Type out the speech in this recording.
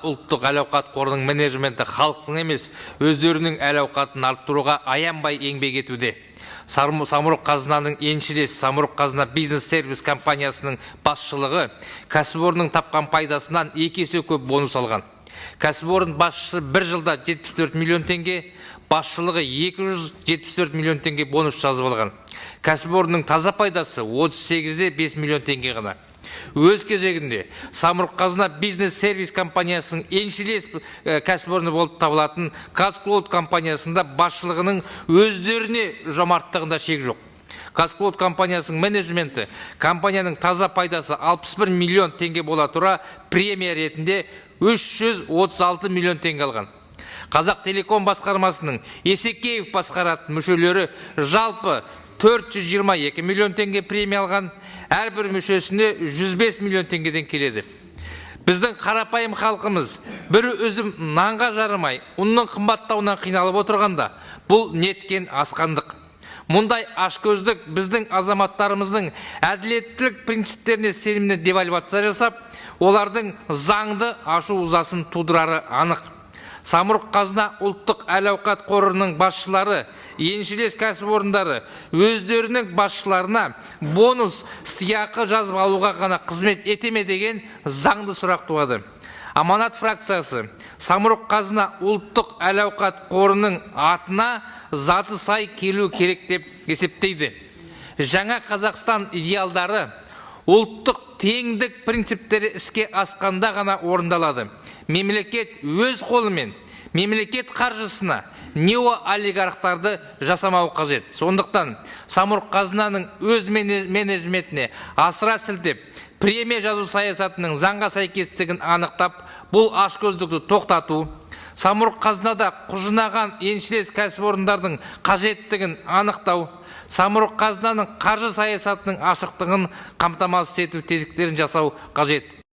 ұлттық әл-ауқат қорының менеджменті халықтың емес, өздерінің әл-ауқатын арттыруға аянбай еңбек етуде. Самұрық-қазынаның еншілес Самұрық-қазына бизнес-сервис компаниясының басшылығы кәсіпорынның тапқан пайдасынан 2 есе көп бонус алған. Кәсіпорын басшысы 1 жылда 74 миллион теңге, басшылығы 274 миллион теңге бонус жазып алған. Кәсіпорынның таза пайдасы 38-де 5 миллион теңге ғана. Өз кезегінде Самұрық-қазына бизнес-сервис компаниясының еншілес кәсіпорны болып табылатын Казклауд компаниясында басшылығының өздеріне жомарттығында шек жоқ. Казклауд компаниясының менеджменті компанияның таза пайдасы 61 миллион теңге бола тұра премия ретінде 336 миллион теңге алған. Қазақ Телеком басқармасының Есекеев басқаратын мүшелері жалпы 422 миллион теңге премия алған, әрбір мүшесіне 105 миллион теңгеден келеді. Біздің қарапайым халқымыз бір үзім нанға жарымай, ұнның қымбаттауынан қиналып отырғанда, бұл неткен асқандық. Мұндай ашкөздік біздің азаматтарымыздың әділеттілік принциптеріне сеніміне девальвация жасап, олардың заңды ашу ызасын тудырары анық. Самұрық-қазына ұлттық әл-ауқат қорының басшылары, еншілес кәсіпорындары өздерінің басшыларына бонус сыйақы жазып алуға ғана қызмет етеме деген заңды сұрақ туады. Аманат фракциясы Самұрық-қазына ұлттық әл-ауқат қорының атына заты сай келу керек деп есептейді. Жаңа Қазақстан идеалдары ұлттық теңдік принциптері іске асқанда ғана орындалады. Мемлекет өз қолымен, мемлекет қаржысына неоолигархтарды жасамау қажет. Сондықтан Самұрық-қазынаның өз менеджментіне асыра сілтеп, премия жазу саясатының заңға сәйкестігін анықтап, бұл ашкөздікті тоқтату, Самұрық-қазынада құжынаған еншілес кәсіпорындардың қажеттігін анықтау, Самұрық-қазынаның қаржы саясатының ашықтығын қамтамасыз ету тетіктерін жасау қажет.